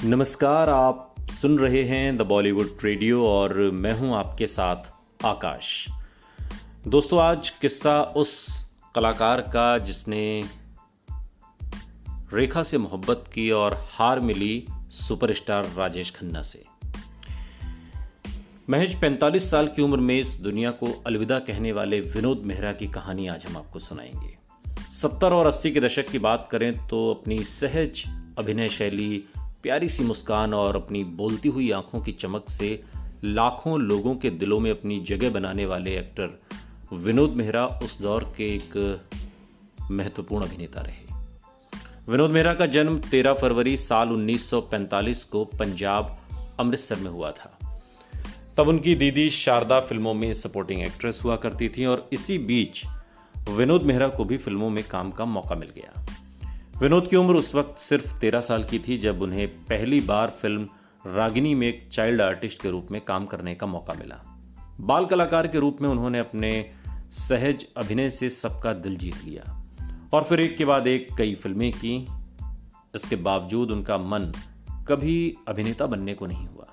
नमस्कार। आप सुन रहे हैं द बॉलीवुड रेडियो और मैं हूं आपके साथ आकाश। दोस्तों, आज किस्सा उस कलाकार का जिसने रेखा से मोहब्बत की और हार मिली सुपरस्टार राजेश खन्ना से। महज 45 साल की उम्र में इस दुनिया को अलविदा कहने वाले विनोद मेहरा की कहानी आज हम आपको सुनाएंगे। 70 और 80 के दशक की बात करें तो अपनी सहज अभिनय शैली, प्यारी सी मुस्कान और अपनी बोलती हुई आंखों की चमक से लाखों लोगों के दिलों में अपनी जगह बनाने वाले एक्टर विनोद मेहरा उस दौर के एक महत्वपूर्ण अभिनेता रहे। विनोद मेहरा का जन्म 13 फरवरी साल 1945 को पंजाब अमृतसर में हुआ था। तब उनकी दीदी शारदा फिल्मों में सपोर्टिंग एक्ट्रेस हुआ करती थी और इसी बीच विनोद मेहरा को भी फिल्मों में काम का मौका मिल गया। विनोद की उम्र उस वक्त सिर्फ 13 साल की थी जब उन्हें पहली बार फिल्म रागिनी में एक चाइल्ड आर्टिस्ट के रूप में काम करने का मौका मिला। बाल कलाकार के रूप में उन्होंने अपने सहज अभिनय से सबका दिल जीत लिया और फिर एक के बाद एक कई फिल्में की। इसके बावजूद उनका मन कभी अभिनेता बनने को नहीं हुआ।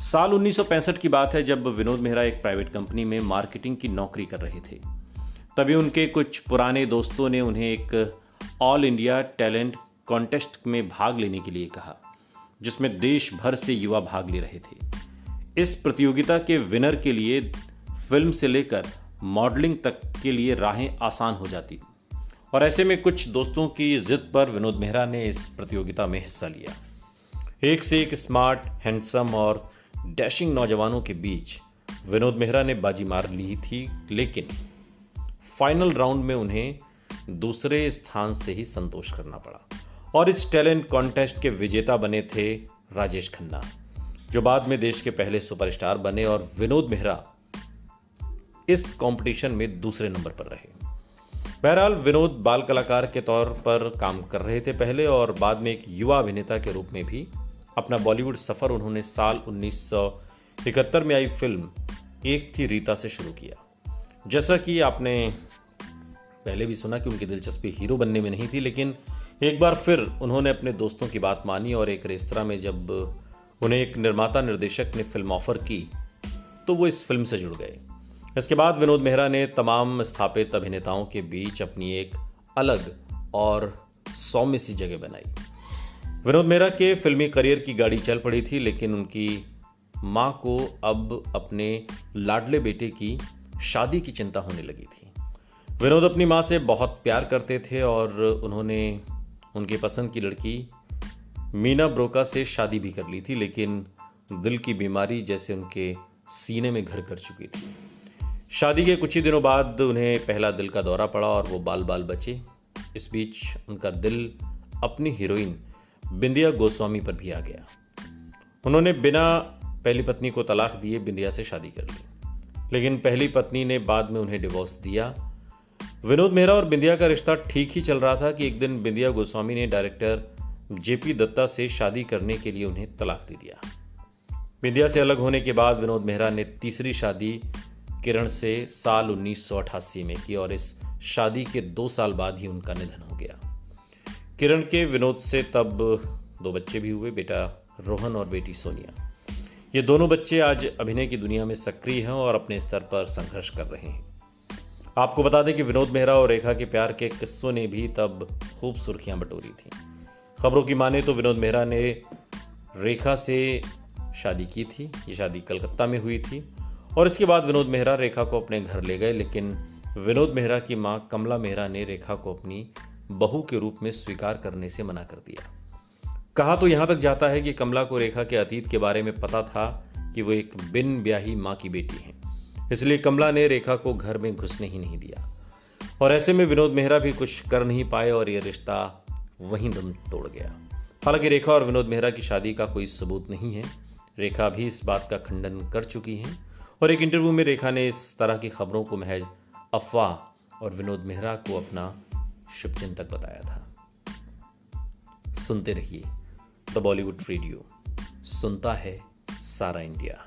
साल 1965 की बात है जब विनोद मेहरा एक प्राइवेट कंपनी में मार्केटिंग की नौकरी कर रहे थे। तभी उनके कुछ पुराने दोस्तों ने उन्हें एक ऑल इंडिया टैलेंट कॉन्टेस्ट में भाग लेने के लिए कहा, जिसमें देश भर से युवा भाग ले रहे थे। इस प्रतियोगिता के विनर के लिए फिल्म से लेकर मॉडलिंग तक के लिए राहें आसान हो जाती और ऐसे में कुछ दोस्तों की जिद पर विनोद मेहरा ने इस प्रतियोगिता में हिस्सा लिया। एक से एक स्मार्ट, हैंडसम और डैशिंग नौजवानों के बीच विनोद मेहरा ने बाजी मार ली थी, लेकिन फाइनल राउंड में उन्हें दूसरे स्थान से ही संतोष करना पड़ा और इस टैलेंट कॉन्टेस्ट के विजेता बने थे राजेश खन्ना, जो बाद में देश के पहले सुपरस्टार बने और विनोद मेहरा इस कंपटीशन में दूसरे नंबर पर रहे। बहरहाल विनोद बाल कलाकार के तौर पर काम कर रहे थे पहले और बाद में एक युवा अभिनेता के रूप में भी अपना बॉलीवुड सफर उन्होंने साल 1971 में आई फिल्म एक थी रीता से शुरू किया। जैसा कि आपने पहले भी सुना कि उनकी दिलचस्पी हीरो बनने में नहीं थी, लेकिन एक बार फिर उन्होंने अपने दोस्तों की बात मानी और एक रेस्तरां में जब उन्हें एक निर्माता निर्देशक ने फिल्म ऑफर की तो वो इस फिल्म से जुड़ गए। इसके बाद विनोद मेहरा ने तमाम स्थापित अभिनेताओं के बीच अपनी एक अलग और सौम्य सी जगह बनाई। विनोद मेहरा के फिल्मी करियर की गाड़ी चल पड़ी थी, लेकिन उनकी मां को अब अपने लाडले बेटे की शादी की चिंता होने लगी थी। विनोद अपनी मां से बहुत प्यार करते थे और उन्होंने उनकी पसंद की लड़की मीना ब्रोका से शादी भी कर ली थी, लेकिन दिल की बीमारी जैसे उनके सीने में घर कर चुकी थी। शादी के कुछ ही दिनों बाद उन्हें पहला दिल का दौरा पड़ा और वो बाल बाल बचे। इस बीच उनका दिल अपनी हीरोइन बिंदिया गोस्वामी पर भी आ गया। उन्होंने बिना पहली पत्नी को तलाक दिए बिंदिया से शादी कर ली, लेकिन पहली पत्नी ने बाद में उन्हें डिवोर्स दिया। विनोद मेहरा और बिंदिया का रिश्ता ठीक ही चल रहा था कि एक दिन बिंदिया गोस्वामी ने डायरेक्टर जेपी दत्ता से शादी करने के लिए उन्हें तलाक दे दिया। बिंदिया से अलग होने के बाद विनोद मेहरा ने तीसरी शादी किरण से साल 1988 में की और इस शादी के 2 साल बाद ही उनका निधन हो गया। किरण के विनोद से तब 2 बच्चे भी हुए, बेटा रोहन और बेटी सोनिया। ये दोनों बच्चे आज अभिनय की दुनिया में सक्रिय हैं और अपने स्तर पर संघर्ष कर रहे हैं। आपको बता दें कि विनोद मेहरा और रेखा के प्यार के किस्सों ने भी तब खूब सुर्खियां बटोरी थीं। खबरों की माने तो विनोद मेहरा ने रेखा से शादी की थी। ये शादी कलकत्ता में हुई थी और इसके बाद विनोद मेहरा रेखा को अपने घर ले गए, लेकिन विनोद मेहरा की मां कमला मेहरा ने रेखा को अपनी बहू के रूप में स्वीकार करने से मना कर दिया। कहा तो यहां तक जाता है कि कमला को रेखा के अतीत के बारे में पता था कि वो एक बिन ब्याही मां की बेटी है, इसलिए कमला ने रेखा को घर में घुसने ही नहीं दिया और ऐसे में विनोद मेहरा भी कुछ कर नहीं पाए और यह रिश्ता वहीं दम तोड़ गया। हालांकि रेखा और विनोद मेहरा की शादी का कोई सबूत नहीं है। रेखा भी इस बात का खंडन कर चुकी हैं और एक इंटरव्यू में रेखा ने इस तरह की खबरों को महज अफवाह और विनोद मेहरा को अपना शुभचिंतक बताया था। सुनते रहिए द बॉलीवुड रेडियो, सुनता है सारा इंडिया।